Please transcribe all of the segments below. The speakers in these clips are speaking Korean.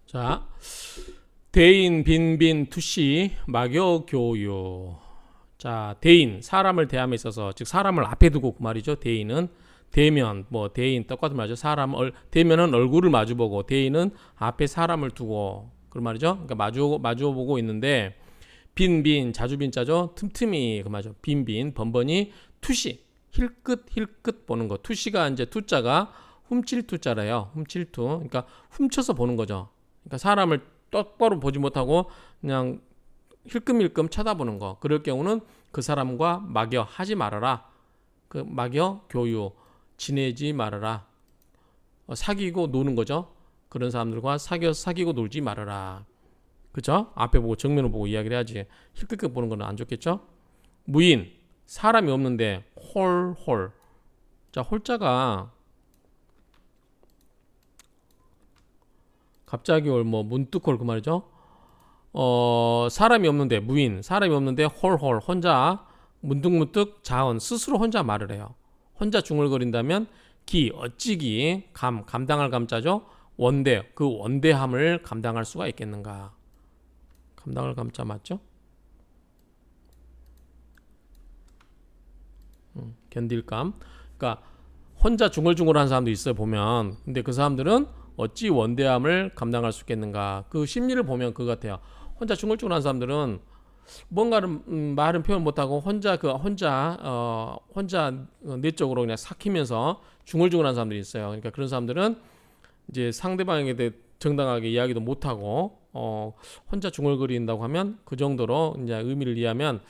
자, 대인, 빈빈, 투시, 막여, 교유. 자, 대인, 사람을 대함에 있어서, 즉 사람을 앞에 두고 그 말이죠. 대인은 대면, 뭐 대인 똑같은 말이죠. 대면은 얼굴을 마주보고, 대인은 앞에 사람을 두고 그런 말이죠. 그러니까 마주보고 있는데, 빈빈, 자주빈자죠. 틈틈이 그 말이죠. 빈빈, 번번이, 투시, 힐끗 보는 거. 투시가 이제 투자가 훔칠 투자래요. 훔칠 투. 그러니까 훔쳐서 보는 거죠. 그러니까 사람을 똑바로 보지 못하고 그냥 힐끔힐끔 쳐다보는 거. 그럴 경우는 그 사람과 막여 하지 말아라. 그 막여 교유 지내지 말아라. 사귀고 노는 거죠. 그런 사람들과 사귀고 놀지 말아라. 그죠? 앞에 보고 정면을 보고 이야기를 해야지. 힐끗힐끗 보는 거는 안 좋겠죠? 무인 사람이 없는데 홀. 자, 홀자가 갑자기 뭐 문득 홀 그 말이죠. 사람이 없는데 무인 사람이 없는데 홀 혼자 문득 자언 스스로 혼자 말을 해요. 혼자 중얼거린다면 기 어찌기 감당할 감자죠. 원대 그 원대함을 감당할 수가 있겠는가. 감당할 감자 맞죠? 견딜감. 그러니까 혼자 중얼중얼한 사람도 있어요 보면. 근데 그 사람들은 어찌 원대함을 감당할 수 있겠는가. 그 심리를 보면 그거 같아요. 혼자 중얼중얼한 사람들은 뭔가를 말은 표현 못하고 혼자 내적으로 그냥 삭히면서 중얼중얼한 사람들이 있어요. 그러니까 그런 사람들은 이제 상대방에게 대해 정당하게 이야기도 못하고 혼자 중얼거린다고 하면 그 정도로 이제 의미를 이해하면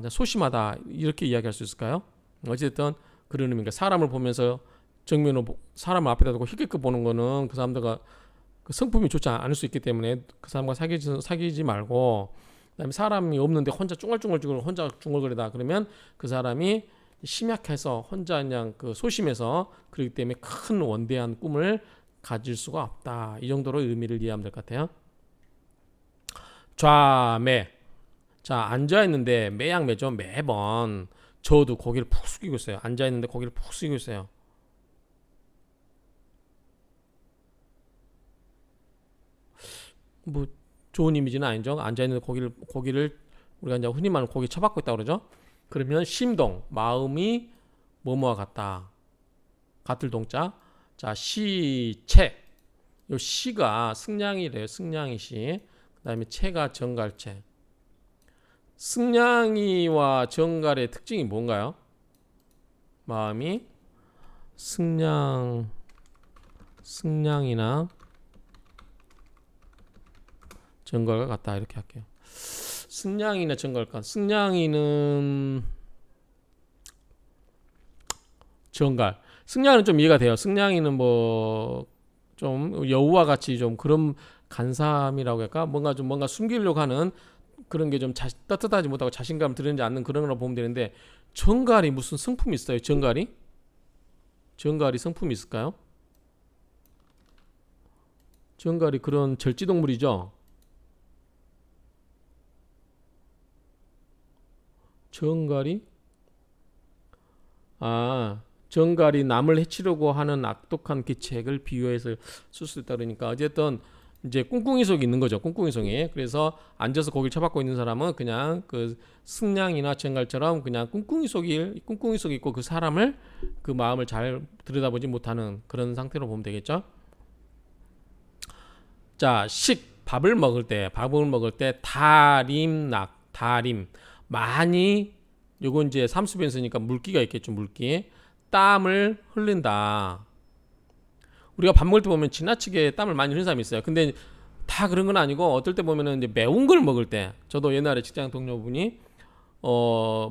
소심하다 이렇게 이야기할 수 있을까요? 어쨌든 그런 의미니까 사람을 보면서 정면으로 사람을 앞에다 두고 힐끗힐끗 보는 거는 그 사람들과 그 성품이 좋지 않을 수 있기 때문에 그 사람과 사귀지 말고, 그다음에 사람이 없는데 혼자 혼자 중얼거리다 그러면 그 사람이 심약해서 혼자 그냥 그 소심해서 그렇기 때문에 큰 원대한 꿈을 가질 수가 없다. 이 정도로 의미를 이해하면 될 것 같아요. 좌매. 자, 앉아 있는데 매양매죠. 매번 저도 고개를 푹 숙이고 있어요. 앉아 있는데 고개를 푹 숙이고 있어요. 뭐 좋은 이미지는 아니죠. 앉아 있는 고기를 우리가 이제 흔히 말하는 고기 쳐박고 있다 그러죠. 그러면 심동 마음이 뭐뭐와 같다. 같을 동자. 자, 시체. 요 시가 승냥이래요. 승냥이 시. 그다음에 체가 정갈체. 승냥이와 정갈의 특징이 뭔가요? 마음이 승냥이나 정갈과 같다 이렇게 할게요. 승냥이나 정갈과. 승냥이는 정갈. 승냥이는 좀 이해가 돼요. 승냥이는 뭐 좀 여우와 같이 좀 그런 간삼이라고 할까? 뭔가 숨기려고 하는 그런 게 좀 떳떳하지 못하고 자신감 들이지 않는 그런 걸 보면 되는데, 정갈이 무슨 성품이 있어요? 정갈이 성품이 있을까요? 정갈이 그런 절지동물이죠. 정갈이 남을 해치려고 하는 악독한 기책을 비유해서 쓸 수 있다 그러니까 어쨌든 이제 꿍꿍이 속이 있는 거죠. 꿍꿍이 속에. 그래서 앉아서 고기를 쳐박고 있는 사람은 그냥 그 승냥이나 정갈처럼 그냥 꿍꿍이 속에 있고 그 사람을 그 마음을 잘 들여다보지 못하는 그런 상태로 보면 되겠죠. 자, 밥을 먹을 때 다림 많이, 요건 이제 삼수변 쓰니까 물기가 있겠죠. 물기. 땀을 흘린다. 우리가 밥 먹을 때 보면 지나치게 땀을 많이 흘리는 사람이 있어요. 근데 다 그런 건 아니고 어떨 때 보면은 이제 매운 걸 먹을 때, 저도 옛날에 직장 동료분이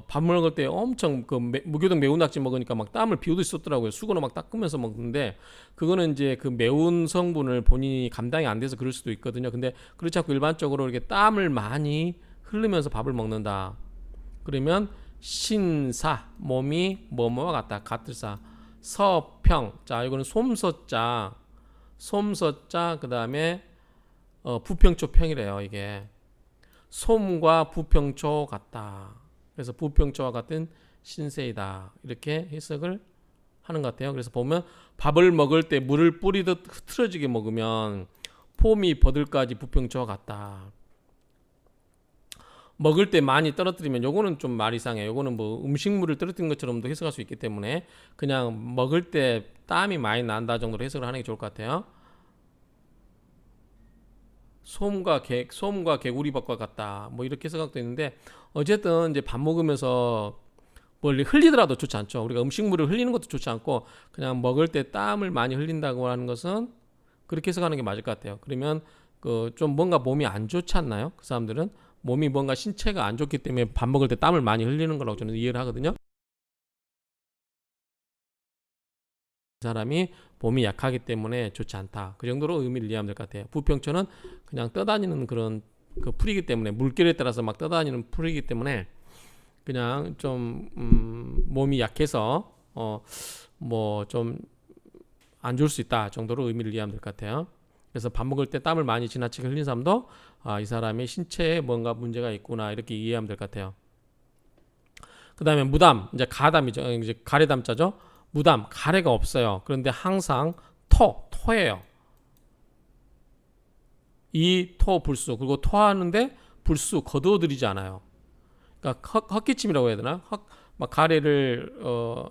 밥 먹을 때 엄청 그 무교동 매운 낙지 먹으니까 막 땀을 비오듯이 쏟더라고요. 수건으로 막 닦으면서 먹는데, 그거는 이제 그 매운 성분을 본인이 감당이 안 돼서 그럴 수도 있거든요. 근데 그렇지 않고 일반적으로 이렇게 땀을 많이 흐르면서 밥을 먹는다. 그러면 신사 몸이 뭐뭐와 같다. 같을사. 서평. 자, 이거는 솜서자 그다음에 부평초 평이래요. 이게 솜과 부평초 같다. 그래서 부평초와 같은 신세이다. 이렇게 해석을 하는 것 같아요. 그래서 보면 밥을 먹을 때 물을 뿌리듯 흐트러지게 먹으면 폼이 버들까지 부평초와 같다. 먹을 때 많이 떨어뜨리면 요거는 좀 말 이상해요. 요거는 뭐 음식물을 떨어뜨린 것처럼도 해석할 수 있기 때문에 그냥 먹을 때 땀이 많이 난다 정도로 해석을 하는 게 좋을 것 같아요. 소음과 개구리밥과 같다. 뭐 이렇게 생각도 있는데 어쨌든 이제 밥 먹으면서 멀리 흘리더라도 좋지 않죠. 우리가 음식물을 흘리는 것도 좋지 않고 그냥 먹을 때 땀을 많이 흘린다고 하는 것은 그렇게 해석하는 게 맞을 것 같아요. 그러면 그 좀 뭔가 몸이 안 좋지 않나요? 그 사람들은 몸이 뭔가 신체가 안 좋기 때문에 밥 먹을 때 땀을 많이 흘리는 거라고 저는 이해를 하거든요. 그 사람이 몸이 약하기 때문에 좋지 않다. 그 정도로 의미를 이해하면 될 것 같아요. 부평초는 그냥 떠다니는 그런 그 풀이기 때문에 물결에 따라서 막 떠다니는 풀이기 때문에 그냥 좀 몸이 약해서 뭐 좀 안 좋을 수 있다 정도로 의미를 이해하면 될 것 같아요. 그래서 밥 먹을 때 땀을 많이 지나치게 흘린 사람도 이 사람이 신체에 뭔가 문제가 있구나 이렇게 이해하면 될 것 같아요. 그 다음에 무담, 이제 가담이죠. 이제 가래담자죠. 무담, 가래가 없어요. 그런데 항상 토예요. 이 토 불수, 그리고 토하는데 불수 거두어들이지 않아요. 그러니까 헛기침이라고 해야 되나? 막 가래도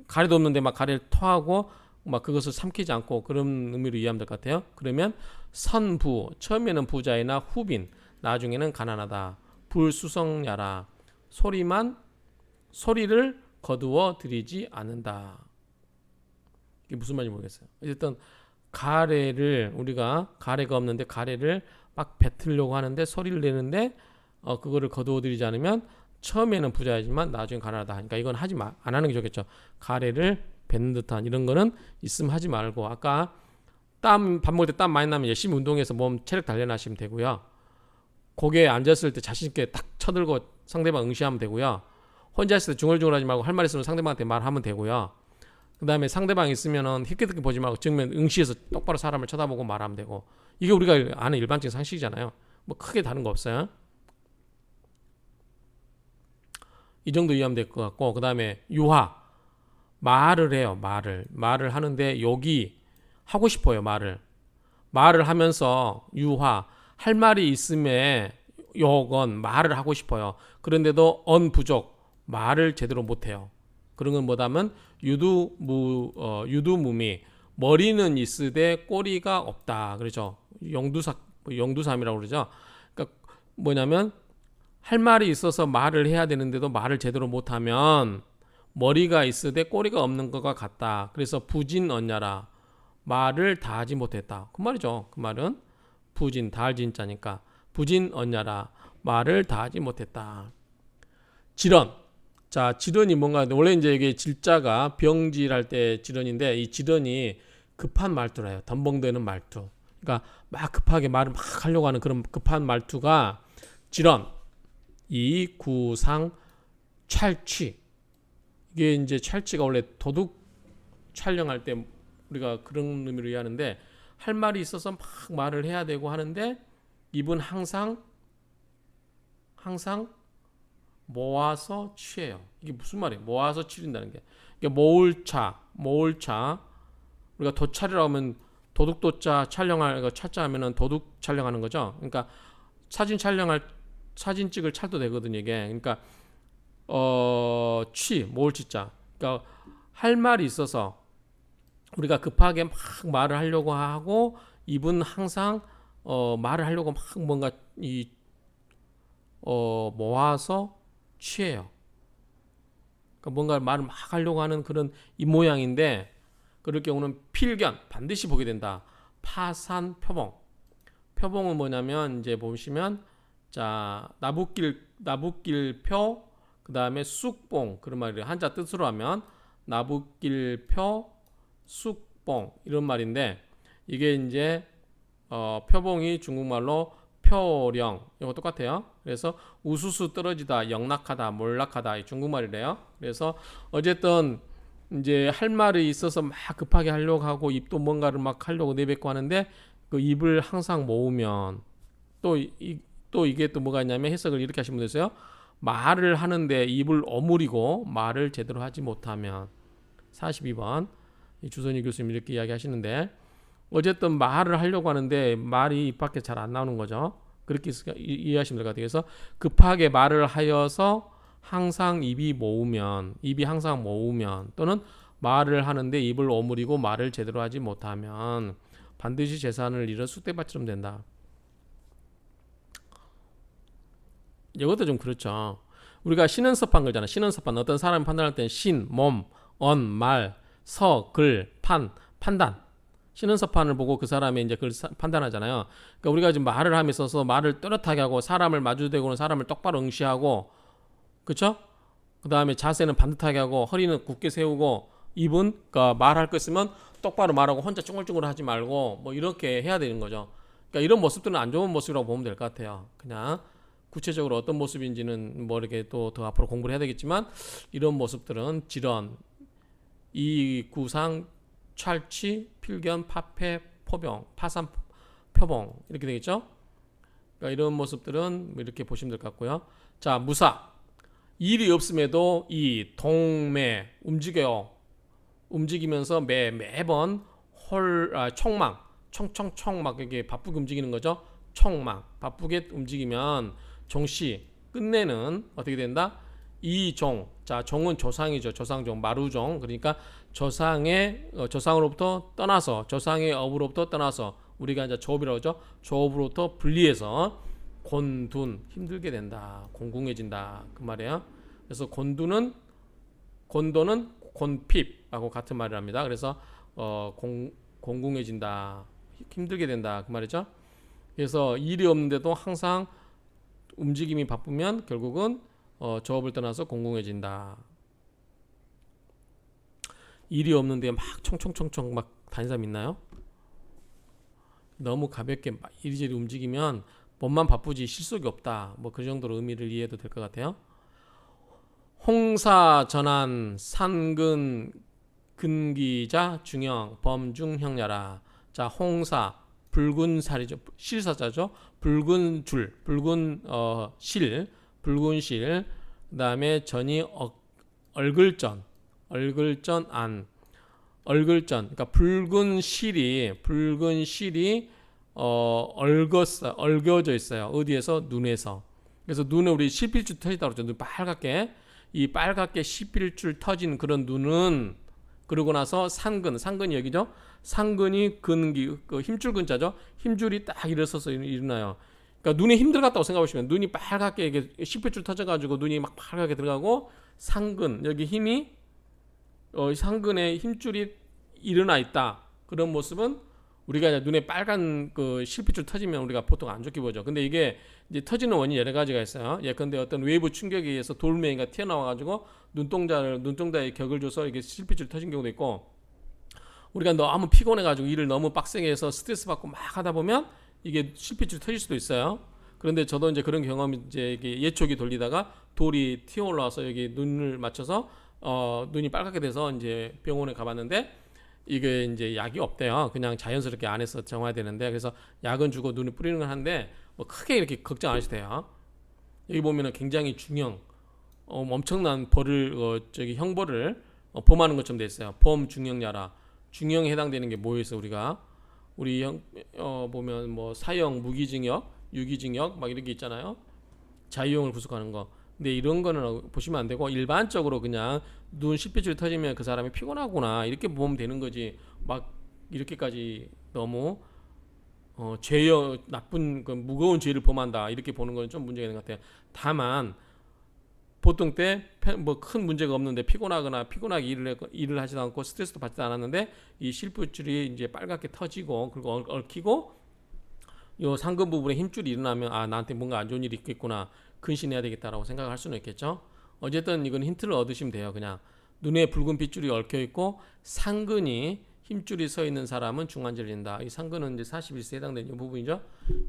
없는데 막 가래를 토하고 막 그것을 삼키지 않고 그런 의미로 이해하면 될 것 같아요. 그러면 선부, 처음에는 부자이나 후빈, 나중에는 가난하다. 불수성야라, 소리를 거두어 들이지 않는다. 이게 무슨 말인지 모르겠어요. 어쨌든 우리가 가래가 없는데 가래를 막 뱉으려고 하는데 소리를 내는데 그거를 거두어 들이지 않으면 처음에는 부자이지만 나중에 가난하다. 그러니까 이건 안 하는 게 좋겠죠. 가래를 뱉는 듯한 이런 거는 있으면 하지 말고 아까 밥 먹을 때 땀 많이 나면 열심히 운동해서 몸 체력 단련하시면 되고요. 고개에 앉았을 때 자신 있게 딱 쳐들고 상대방 응시하면 되고요. 혼자 있을 때 중얼중얼하지 말고 할 말 있으면 상대방한테 말하면 되고요. 그 다음에 상대방 있으면은 희끗희끗 보지 말고 정면 응시해서 똑바로 사람을 쳐다보고 말하면 되고 이게 우리가 아는 일반적인 상식이잖아요. 뭐 크게 다른 거 없어요. 이 정도 이해하면 될 것 같고 그 다음에 유화 말을 해요. 말을 하는데 여기 하고 싶어요. 말을 하면서 유화 할 말이 있음에 요건 말을 하고 싶어요. 그런데도 부족 말을 제대로 못해요. 그런 건 뭐다면 유두무미 머리는 있으되 꼬리가 없다. 그렇죠. 용두삼이라고 그러죠. 그러니까 뭐냐면 할 말이 있어서 말을 해야 되는데도 말을 제대로 못하면 머리가 있으되 꼬리가 없는 것과 같다. 그래서 부진언야라 말을 다 하지 못했다. 그 말이죠. 그 말은 부진 다할 진짜니까 부진언야라 말을 다 하지 못했다. 질언. 자, 질언이 뭔가 원래 이제 이게 질자가 병질할 때 질언인데 이 질언이 급한 말투라요. 덤벙대는 말투. 그러니까 막 급하게 말을 막 하려고 하는 그런 급한 말투가 질언. 이구상 찰취. 이게 이제 찰취가 원래 도둑 촬영할 때 우리가 그런 의미로 이해하는데 할 말이 있어서 막 말을 해야 되고 하는데 입은 항상 모아서 취해요. 이게 무슨 말이에요? 모아서 취린다는 게. 이게 모을차. 우리가 도찰이라고 하면 도둑도자 촬영할 차자 하면은 도둑 촬영하는 거죠. 그러니까 사진 찍을 찰도 되거든요, 이게. 그러니까 모을 치자. 그러니까 할 말이 있어서 우리가 급하게 막 말을 하려고 하고 입은 항상 말을 하려고 막 뭔가 모아서 취해요. 그러니까 뭔가 말을 막 하려고 하는 그런 이 모양인데 그럴 경우는 필견 반드시 보게 된다. 파산 표봉은 뭐냐면 이제 보시면 자 나붓길표 그 다음에 쑥봉 그런 말이에요. 한자 뜻으로 하면 나붓길표 쑥봉 이런 말인데 이게 이제 표봉이 중국말로 표령 이거 똑같아요. 그래서 우수수 떨어지다 영락하다 몰락하다 중국말이래요. 그래서 어쨌든 이제 할 말이 있어서 막 급하게 하려고 하고 입도 뭔가를 막 하려고 내뱉고 하는데 그 입을 항상 모으면 또 이게 또 뭐가 있냐면 해석을 이렇게 하시면 되세요. 말을 하는데 입을 오므리고 말을 제대로 하지 못하면 42번 주선희 교수님 이렇게 이야기하시는데 어쨌든 말을 하려고 하는데 말이 입 밖에 잘 안 나오는 거죠. 그렇게 이해하시면 될 것 같아요. 그래서 급하게 말을 하여서 항상 입이 항상 모으면 또는 말을 하는데 입을 오므리고 말을 제대로 하지 못하면 반드시 재산을 잃어 쑥대밭처럼 된다. 이것도 좀 그렇죠. 우리가 신은섭한 거잖아. 신은섭한 어떤 사람을 판단할 때는 신, 몸, 언, 말, 서, 글, 판단. 신은서판을 보고 그 사람의 이제 그걸 판단하잖아요. 그러니까 우리가 지금 말을 함에 있어서 말을 또렷하게 하고 사람을 마주대고는 사람을 똑바로 응시하고, 그렇죠? 그 다음에 자세는 반듯하게 하고 허리는 굳게 세우고 입은 그러니까 말할 거 있으면 똑바로 말하고 혼자 쭈글쭈글 하지 말고 뭐 이렇게 해야 되는 거죠. 그러니까 이런 모습들은 안 좋은 모습이라고 보면 될 것 같아요. 그냥 구체적으로 어떤 모습인지는 뭐 이렇게 또 더 앞으로 공부를 해야 되겠지만 이런 모습들은 질언, 이구상, 찰취, 필견, 파패, 포병, 파산, 표봉 이렇게 되겠죠. 그러니까 이런 모습들은 이렇게 보시면 될 것 같고요. 자, 무사. 일이 없음에도 이 동매 움직여요. 움직이면서 매번 총망, 총총총 막 이렇게 바쁘게 움직이는 거죠. 총망 바쁘게 움직이면 종시 끝내는 어떻게 된다? 이종. 자, 종은 조상이죠. 조상종, 마루종. 그러니까 조상으로부터 떠나서 조상의 업으로부터 떠나서 우리가 이제 조업이라고 하죠. 조업으로부터 분리해서 곤둔 힘들게 된다. 공공해진다. 그 말이에요. 그래서 곤도는 곤핍하고 같은 말을 합니다. 그래서 공공해진다. 힘들게 된다. 그 말이죠. 그래서 일이 없는데도 항상 움직임이 바쁘면 결국은 조업을 떠나서 공공해진다. 일이 없는데 막 총총총총 막 다니는 사람 있나요? 너무 가볍게 막 이리저리 움직이면 몸만 바쁘지 실속이 없다. 뭐 그 정도로 의미를 이해해도 될 것 같아요. 홍사 전환 산근 근기자 중형 범중형야라. 자, 홍사 붉은 살이죠. 실사자죠. 붉은 줄, 붉은 실. 그다음에 전이 얼글전 안. 얼글전. 그러니까 붉은 실이 얼겨져 있어요. 어디에서? 눈에서. 그래서 눈에 우리 실필줄 터지다고 그러죠. 눈 빨갛게. 이 빨갛게 실필줄 터진 그런 눈은 그러고 나서 상근이 여기죠. 상근이 근기 그 힘줄 근자죠. 힘줄이 딱 일어서서 일어나요. 그러니까 눈에 힘들 같다고 생각해 보시면 눈이 빨갛게 이게 실핏줄 터져가지고 눈이 막 빨갛게 들어가고 상근 여기 힘이 상근에 힘줄이 일어나 있다. 그런 모습은 우리가 이제 눈에 빨간 그 실핏줄 터지면 우리가 보통 안 좋게 보죠. 근데 이게 이제 터지는 원인이 여러 가지가 있어요. 예컨대 어떤 외부 충격에 의해서 돌멩이가 튀어나와가지고 눈동자에 격을 줘서 이게 실핏줄 터진 경우도 있고, 우리가 너무 피곤해가지고 일을 너무 빡세게 해서 스트레스 받고 막 하다 보면 이게 실핏줄이 터질 수도 있어요. 그런데 저도 이제 그런 경험이 이제 예초기 돌리다가 돌이 튀어 올라와서 여기 눈을 맞춰서 눈이 빨갛게 돼서 이제 병원에 가봤는데 이게 이제 약이 없대요. 그냥 자연스럽게 안에서 정화야 되는데, 그래서 약은 주고 눈을 뿌리는 건 한데 뭐 크게 이렇게 걱정 안 하셔도 돼요. 여기 보면은 굉장히 중형, 엄청난 형벌을 범하는 것처럼 돼 있어요. 범중형야라. 중형에 해당되는 게 뭐였어? 우리 보면 뭐 사형, 무기징역, 유기징역 막 이런 게 있잖아요. 자유형을 구속하는 거. 근데 이런 거는 보시면 안 되고 일반적으로 그냥 눈 실핏줄이 터지면 그 사람이 피곤하구나 이렇게 보면 되는 거지. 막 이렇게까지 너무 나쁜 그 무거운 죄를 범한다 이렇게 보는 건 좀 문제가 있는 것 같아요. 다만 보통 때 뭐 큰 문제가 없는데 피곤하게 일을 하지도 않고 스트레스도 받지도 않았는데 이 실핏줄이 이제 빨갛게 터지고 그리고 얽히고 요 상근 부분에 힘줄이 일어나면 나한테 뭔가 안 좋은 일이 있겠구나, 근신해야 되겠다라고 생각할 수는 있겠죠. 어쨌든 이건 힌트를 얻으시면 돼요. 그냥 눈에 붉은 핏줄이 얽혀 있고 상근이 힘줄이 서 있는 사람은 중환자를 진다. 이 상근은 이제 41세에 해당되는 이 부분이죠.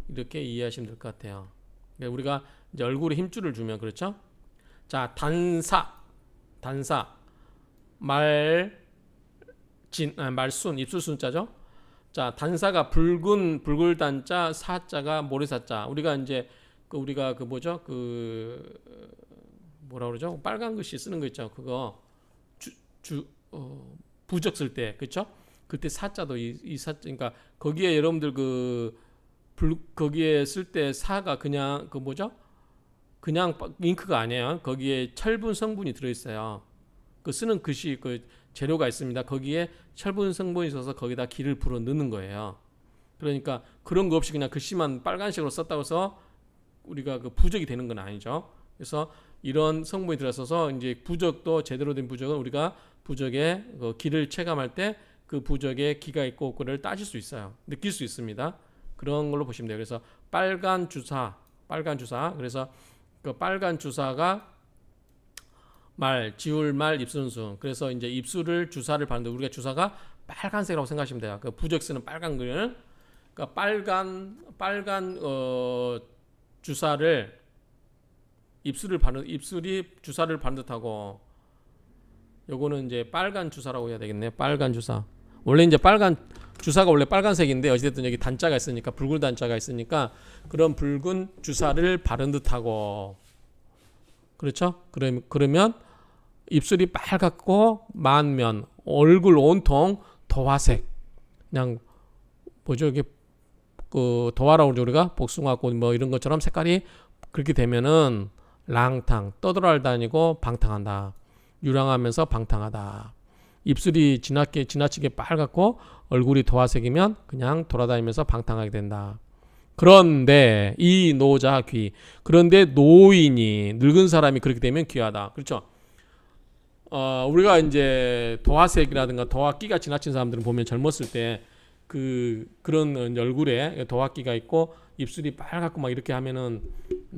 이렇게 이해하시면 될 것 같아요. 그러니까 우리가 이제 얼굴에 힘줄을 주면 그렇죠. 자, 단사 말순 입술순자죠. 자, 단사가 붉을 단자, 사자가 모래사자. 우리가 이제 우리가 뭐죠? 뭐라 그러죠? 빨간 글씨 쓰는 거 있죠. 그거 부적 쓸 때, 그렇죠? 그때 사자도 이 사, 그러니까 거기에 여러분들 거기에 쓸 때 사가 그냥 그 뭐죠? 그냥 잉크가 아니에요. 거기에 철분 성분이 들어있어요. 그 쓰는 글씨 그 재료가 있습니다. 거기에 철분 성분이 있어서 거기다 기를 불어 넣는 거예요. 그러니까 그런 거 없이 그냥 글씨만 빨간색으로 썼다고 해서 우리가 그 부적이 되는 건 아니죠. 그래서 이런 성분이 들어서서 이제 부적도 제대로 된 부적은 우리가 부적의 그 기를 체감할 때 그 부적에 기가 있고 없고를 따질 수 있어요. 느낄 수 있습니다. 그런 걸로 보시면 돼요. 그래서 빨간 주사. 그래서 그 빨간 주사가 지울 말 입순순. 그래서 이제 입술을 주사를 바르는데 우리가 주사가 빨간색이라고 생각하시면 돼요. 그 부적 쓰는 빨간 글. 그러니까 빨간 주사를 입술이 주사를 바른 듯하고 요거는 이제 빨간 주사라고 해야 되겠네요. 빨간 주사. 원래 이제 빨간 주사가 원래 빨간색인데 어찌됐든 여기 단자가 있으니까 붉은 단자가 있으니까 그런 붉은 주사를 바른 듯하고 그렇죠? 그러면 입술이 빨갛고 만면 얼굴 온통 도화색 그냥 뭐죠 이게 그 도화라고 그러죠 우리가 복숭아꽃 뭐 이런 것처럼 색깔이 그렇게 되면은 랑탕 떠돌아다니고 방탕한다. 유랑하면서 방탕하다. 입술이 지나치게 빨갛고 얼굴이 도화색이면 그냥 돌아다니면서 방탕하게 된다. 그런데 이 노자 귀. 그런데 노인이 늙은 사람이 그렇게 되면 귀하다. 그렇죠? 우리가 이제 도화색이라든가 도화기가 지나친 사람들은 보면 젊었을 때 그런 얼굴에 도화기가 있고 입술이 빨갛고 막 이렇게 하면은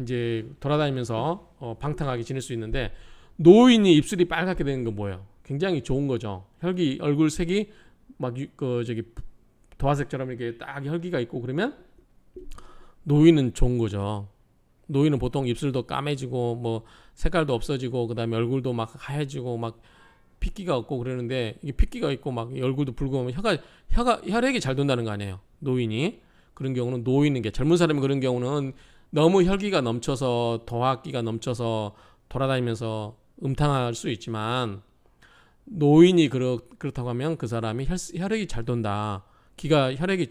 이제 돌아다니면서 방탕하게 지낼 수 있는데 노인이 입술이 빨갛게 되는 건 뭐예요? 굉장히 좋은 거죠. 얼굴 색이 막 도화색처럼 이렇게 딱 혈기가 있고 그러면 노인은 좋은 거죠. 노인은 보통 입술도 까매지고 뭐 색깔도 없어지고 그다음에 얼굴도 막 하얘지고 막 핏기가 없고 그러는데 이게 핏기가 있고 막 얼굴도 붉으면 혈액이 잘 돈다는 거 아니에요. 노인이 그런 경우는 노인인 게 젊은 사람이 그런 경우는 너무 혈기가 넘쳐서 도화기가 넘쳐서 돌아다니면서 음탕할 수 있지만 노인이 그렇다고 하면 그 사람이 혈액이 잘 돈다. 혈액이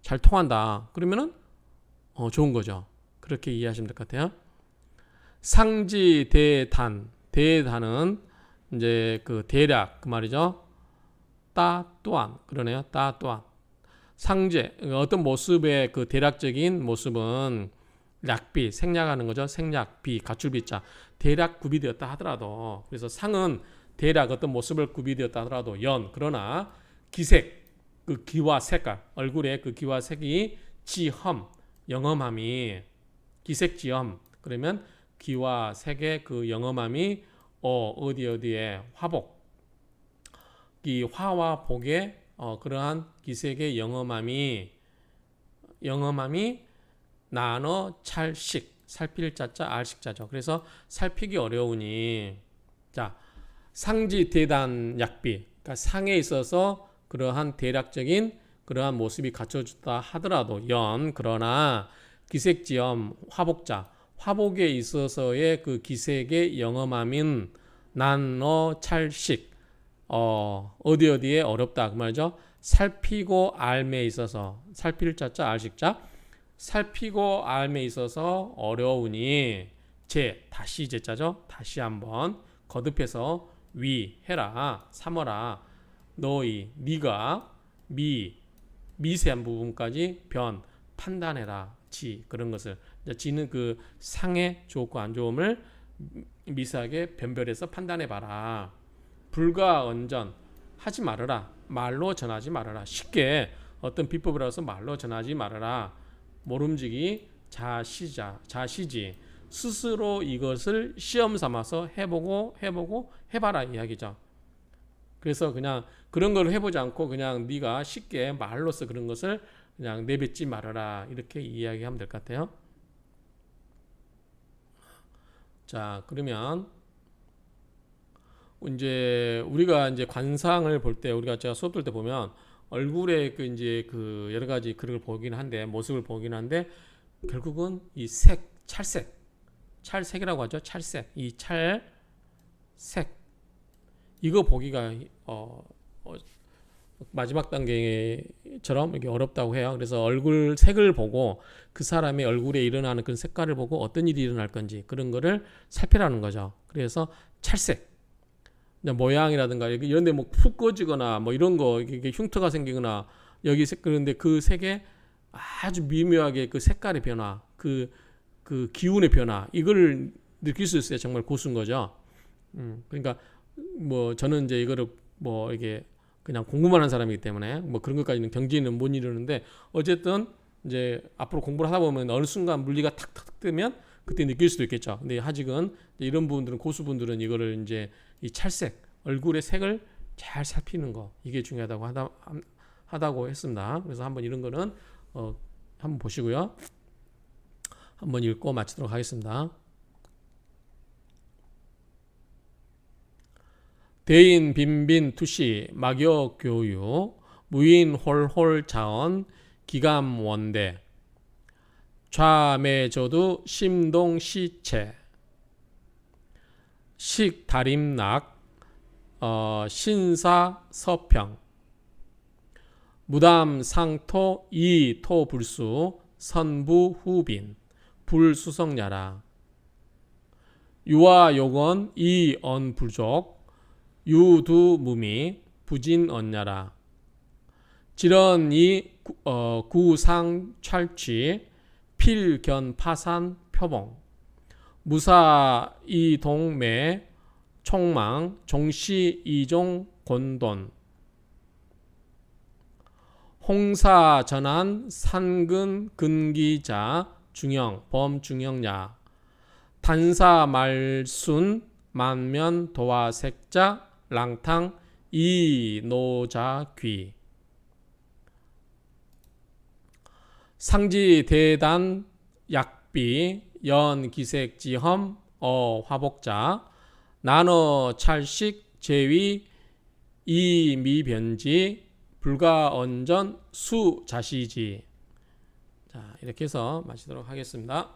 잘 통한다. 그러면은 좋은 거죠. 그렇게 이해하시면 될 것 같아요. 상지 대단은 이제 그 대략 그 말이죠. 따 또한 그러네요. 따 또한 상제 어떤 모습의 그 대략적인 모습은 약비 생략하는 거죠. 생략비 가출비자 대략 구비되었다 하더라도 그래서 상은 대략 어떤 모습을 구비되었다 하더라도 그러나 기색 그 기와 색깔 얼굴의 그 기와 색이 지험 영험함이 기색지험 그러면 기와 색의 그 영험함이 어디에 화복 이 화와 복의 그러한 기색의 영험함이 나눠 찰식 살필 자자 알식자죠. 그래서 살피기 어려우니 자 상지 대단 약비 그러니까 상에 있어서 그러한 대략적인 그러한 모습이 갖춰졌다 하더라도 그러나 기색지엄 화복자 화복에 있어서의 그 기색의 영험함인 난너 찰식 어디에 어렵다 그 말이죠. 살피고 알매 있어서 살필 자자 알식자 살피고 알매 있어서 어려우니 다시 제자죠. 다시 한번 거듭해서 해라 삼어라 네가 미세한 부분까지 판단해라 그런 것을 지는 그 상의 좋고 안 좋음을 미세하게 변별해서 판단해봐라. 불가언전 하지 말아라. 말로 전하지 말아라. 쉽게 어떤 비법이라서 말로 전하지 말아라. 모름지기 자시지 스스로 이것을 시험 삼아서 해봐라 이야기죠. 그래서 그냥 그런 걸 해보지 않고 그냥 네가 쉽게 말로써 그런 것을 그냥 내뱉지 말아라 이렇게 이야기하면 될 것 같아요. 자 그러면 이제 우리가 이제 관상을 볼 때 우리가 제가 수업 들 때 보면 얼굴에 그 여러 가지 그걸 보긴 한데 모습을 보긴 한데 결국은 이 찰색이라고 하죠. 찰색 이 찰색 이거 보기가 마지막 단계처럼 이게 어렵다고 해요. 그래서 얼굴 색을 보고 그 사람의 얼굴에 일어나는 그런 색깔을 보고 어떤 일이 일어날 건지 그런 거를 살피라는 거죠. 그래서 찰색, 모양이라든가 이런 데 뭐 푹 꺼지거나 뭐 이런 거 이게 흉터가 생기거나 여기 색 그런데 그 색에 아주 미묘하게 그 색깔의 변화, 그 기운의 변화 이걸 느낄 수 있어야 정말 고수인 거죠. 그러니까 뭐 저는 이제 이거를 뭐 이게 그냥 공부만 한 사람이기 때문에 뭐 그런 것까지는 경지는 못 이루는데 어쨌든 이제 앞으로 공부를 하다 보면 어느 순간 물리가 탁탁 뜨면 그때 느낄 수도 있겠죠. 근데 아직은 이런 부분들은 고수분들은 이거를 이제 이 찰색 얼굴의 색을 잘 살피는 거 이게 중요하다고 하다고 했습니다. 그래서 한번 이런 거는 한번 보시고요. 한번 읽고 마치도록 하겠습니다. 대인 빈빈 투시 막여 교유 무인 홀홀 자언 기감 원대 좌매저두 심동 시체 식 다림낙 신사 서평 무담 상토 이토 불수 선부 후빈 불수성야라 유와 요건 이언 불족 유두 무미 부진 언야라 지런이 구상 찰취 필견 파산 표봉 무사 이동매 총망 종시 이종 곤돈 홍사 전한 산근 근기자 중형 범중형야 단사 말순 만면 도화색자 랑탕 이노자귀 상지 대단 약비 연기색지험 화복자 나너 찰식 제위 이미변지 불가언전 수자시지. 자, 이렇게 해서 마치도록 하겠습니다.